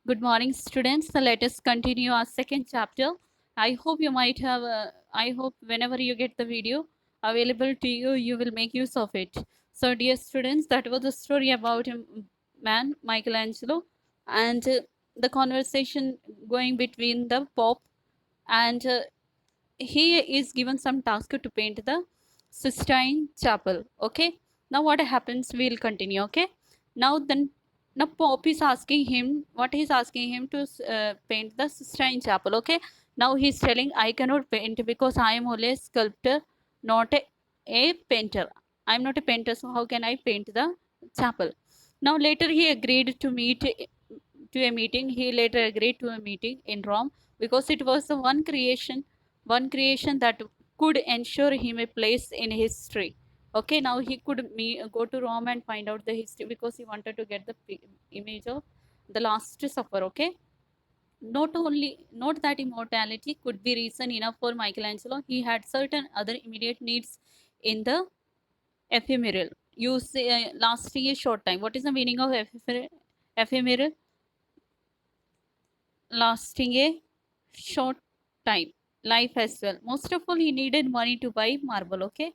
Good morning, students. So let us continue our second chapter. I hope you might have. I hope whenever you get the video available to you, you will make use of it. So, dear students, that was the story about a man, Michelangelo, and the conversation going between the Pope and he is given some task to paint the Sistine Chapel. Okay. Now what happens? We'll continue. Okay. Now Pope is asking him what he's asking him to paint the Sistine Chapel. Okay. Now he's telling I cannot paint because I am only a sculptor, not a painter. I'm not a painter, so how can I paint the chapel? Now later he agreed to meet to a meeting. He later agreed to a meeting in Rome because it was the one creation that could ensure him a place in history. Okay, now he could go to Rome and find out the history because he wanted to get the image of the Last Supper. Okay, not that immortality could be reason enough for Michelangelo. He had certain other immediate needs in the ephemeral. You say lasting a short time. What is the meaning of ephemeral? Lasting a short time, life as well. Most of all, he needed money to buy marble. Okay,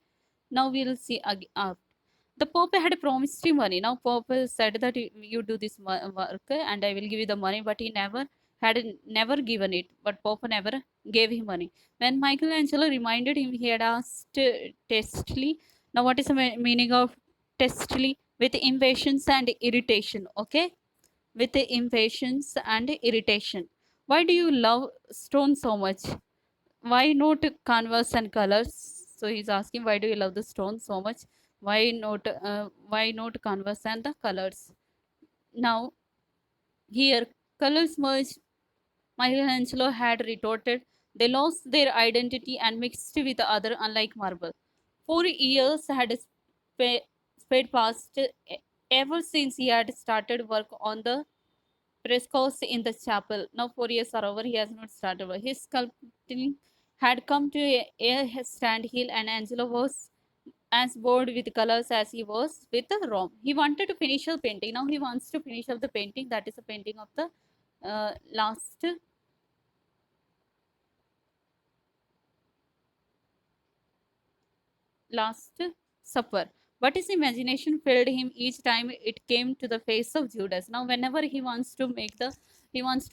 now we'll see again. The Pope had promised him money. Now Pope said that you do this work and I will give you the money, but he never given it. But Pope never gave him money. When Michelangelo reminded him, he had asked testily. Now what is the meaning of testily? With impatience and irritation. Okay, with impatience and irritation. Why do you love stone so much? Why not canvas and colors? So he's asking, why do you love the stone so much? Why not canvas and the colors? Now here, colors merge. Michelangelo had retorted. They lost their identity and mixed with the other, unlike marble. 4 years had sped past ever since he had started work on the frescoes in the chapel. Now 4 years are over, he has not started work. His sculpting had come to a standstill, and Angelo was as bored with colors as he was with the Rome. He wanted to finish the painting. Now he wants to finish up the painting. That is a painting of the last Last Supper. But his imagination failed him each time it came to the face of Judas. Now, whenever he wants to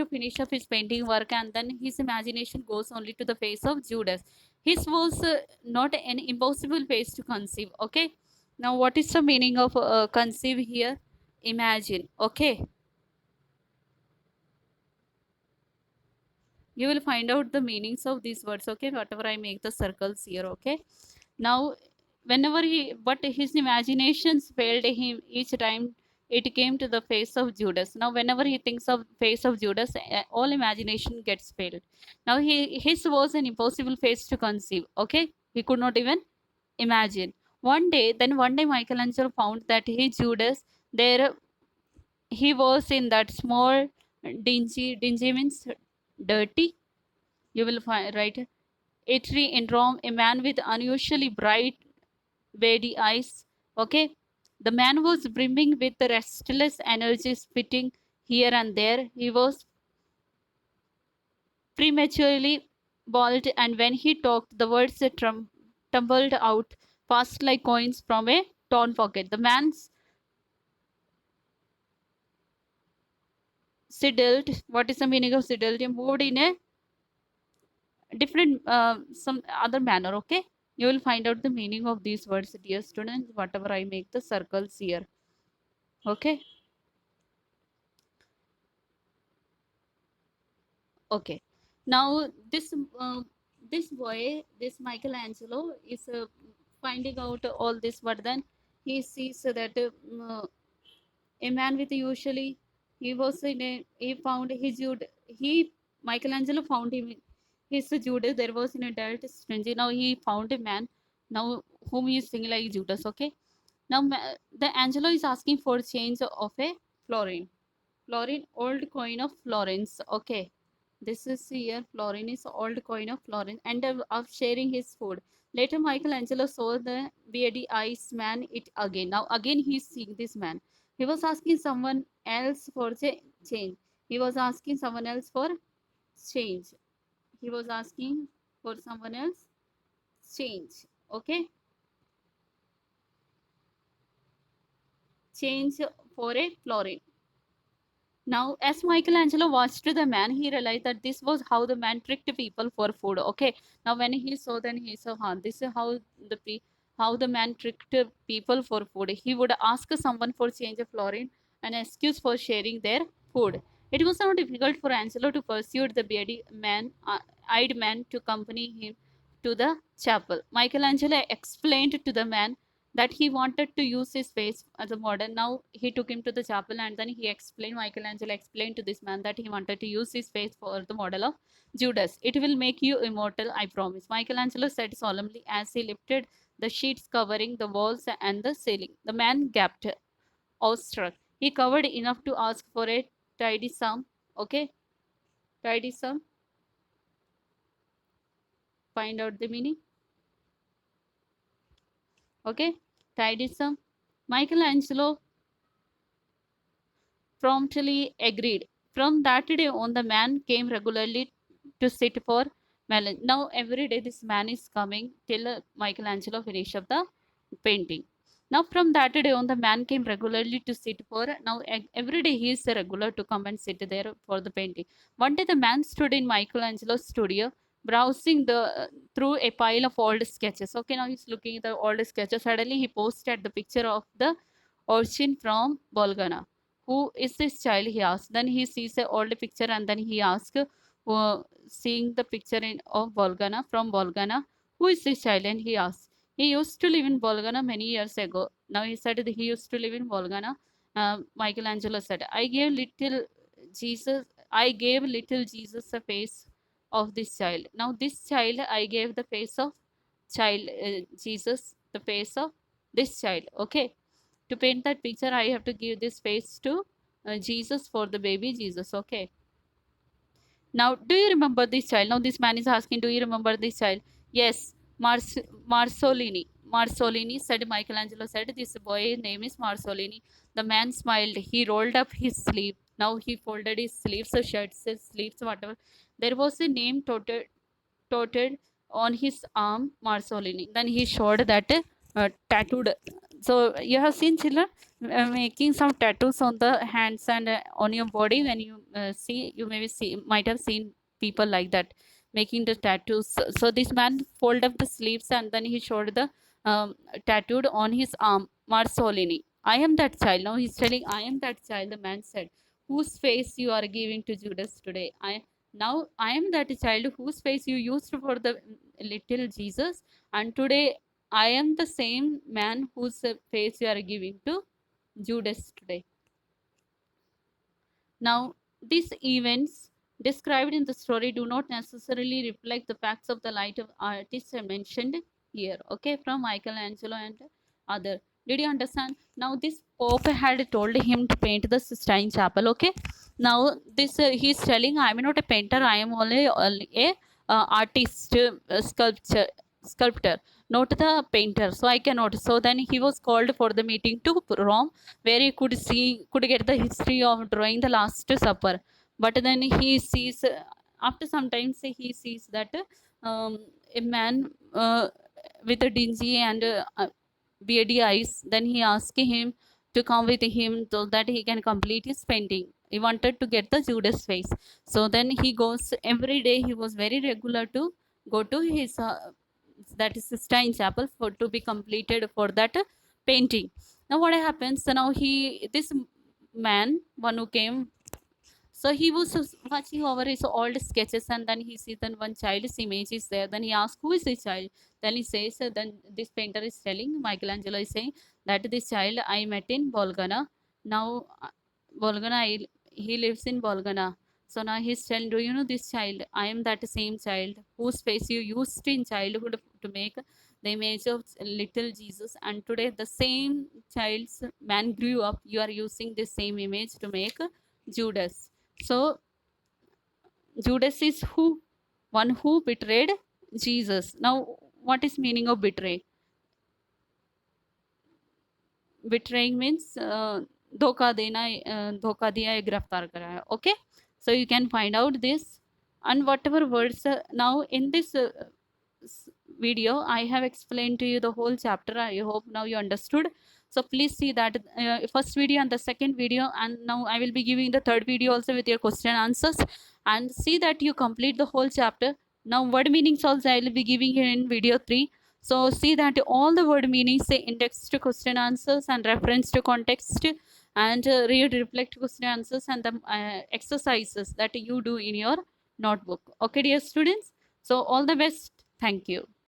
finish up his painting work, and then his imagination goes only to the face of Judas. His was not an impossible face to conceive. Okay. Now, what is the meaning of conceive here? Imagine. Okay. You will find out the meanings of these words. Okay. Whatever I make the circles here. Okay. Now, whenever but his imaginations failed him each time it came to the face of Judas. Now, whenever he thinks of face of Judas, all imagination gets failed. Now, his was an impossible face to conceive. Okay, he could not even imagine. One day, Michelangelo found that he Judas there he was in that small dingy means dirty. You will find right. Eatery in Rome, a man with unusually bright beady eyes. Okay, the man was brimming with restless energy, spitting here and there. He was prematurely bald, and when he talked, the words tumbled out fast like coins from a torn pocket. The man's sidled. What is the meaning of sidled? He moved in a different, some other manner. Okay, you will find out the meaning of these words, dear students. Whatever I make the circles here. Okay. Okay. Now this boy, this Michelangelo, is finding out all this, but then he sees that a man with usually he was in a he found his Jude he Michelangelo found him his Judas. There was in a dealt stranger. Now he found a man now whom he is thinking like Judas. Okay. Now the Angelo is asking for change of a florin. Florin, old coin of Florence. Okay, this is here. Florin is old coin of Florence, and of sharing his food. Later, Michelangelo saw the beady eyes man it again. Now again he's seeing this man. He was asking someone else for change. He was asking someone else for change. He was asking for someone else change. Okay, change for a florin. Now, as Michelangelo watched the man, he realized that this was how the man tricked people for food. Okay. Now, when he saw, then he saw, huh, this is how how the man tricked people for food. He would ask someone for change of florin, an excuse for sharing their food. It was not difficult for Angelo to persuade the beady man, eyed man, to accompany him to the chapel. Michelangelo explained to the man that he wanted to use his face as a model. Now he took him to the chapel, and then Michelangelo explained to this man that he wanted to use his face for the model of Judas. It will make you immortal, I promise. Michelangelo said solemnly as he lifted the sheets covering the walls and the ceiling. The man gaped, awestruck. He covered enough to ask for a tidy sum. Okay, tidy sum. Find out the meaning. Okay, tidy sum. Michelangelo promptly agreed. From that day on, the man came regularly to sit for melon. Now, every day, this man is coming till Michelangelo finish up the painting. Now, from that day on, the man came regularly to sit for. Now, every day he is a regular to come and sit there for the painting. One day, the man stood in Michelangelo's studio, browsing through a pile of old sketches. Okay, now he's looking at the old sketches. Suddenly, he posted the picture of the urchin from Bolgana. Who is this child? He asked. Then he sees an old picture, and then he asked, seeing the picture of Bolgana from Bolgana, who is this child? And he asked. He used to live in Bolgana many years ago. Now he said that he used to live in Bolgana. Michelangelo said, I gave little Jesus a face of this child. Now this child, I gave the face of child Jesus, the face of this child. Okay, to paint that picture, I have to give this face to Jesus for the baby Jesus. Okay. Now, do you remember this child? Now, this man is asking, do you remember this child? Yes, Marsolini. Marsolini said, Michelangelo said, this boy name is Marsolini. The man smiled. He rolled up his sleeve. Now he folded his sleeves, so shirts, his sleeves, whatever. There was a name tattooed on his arm, Marsolini. Then he showed that tattooed. So you have seen children making some tattoos on the hands and on your body. When you see, you maybe might have seen people like that making the tattoos. So this man folded up the sleeves, and then he showed the tattooed on his arm, Marsolini. I am that child. Now he's telling, I am that child. The man said, whose face you are giving to Judas today? Now I am that child whose face you used for the little Jesus, and today I am the same man whose face you are giving to Judas today. Now, these events described in the story do not necessarily reflect the facts of the light of artists I mentioned here. Okay, from Michelangelo and other. Did you understand? Now, this Pope had told him to paint the Sistine Chapel. Okay. Now, this he's telling, I am not a painter. I am only a artist, sculptor, not the painter. So I cannot. So then he was called for the meeting to Rome, where he could get the history of drawing the Last Supper. But then he sees, after some time, he sees that a man with a dingy and beady eyes. Then he asked him to come with him so that he can complete his painting. He wanted to get the Judas face. So then he goes every day. He was very regular to go to his that is Sistine Chapel for to be completed for that painting. Now what happens? So now this man, one who came, so he was watching over his old sketches, and then he sees then one child's image is there. Then he asks, who is this child? Then he says, then this painter is telling, Michelangelo is saying that this child I met in Bolgana. Now, he lives in Bolgana. So now he's telling, do you know this child? I am that same child whose face you used in childhood to make the image of little Jesus. And today, the same child's man grew up. You are using the same image to make Judas. So Judas is who? One who betrayed Jesus. Now, what is meaning of betray? Betraying means धोखा देना, धोखा दिया या गिरफ्तार कराया. Okay. So you can find out this. And whatever words now in this video I have explained to you the whole chapter. I hope now you understood. So please see that first video and the second video, and now I will be giving the third video also with your question answers, and see that you complete the whole chapter. Now word meanings also I will be giving you in video 3. So see that all the word meanings, say index to question answers and reference to context, and read reflect question answers and the exercises that you do in your notebook. Okay, dear students. So all the best. Thank you.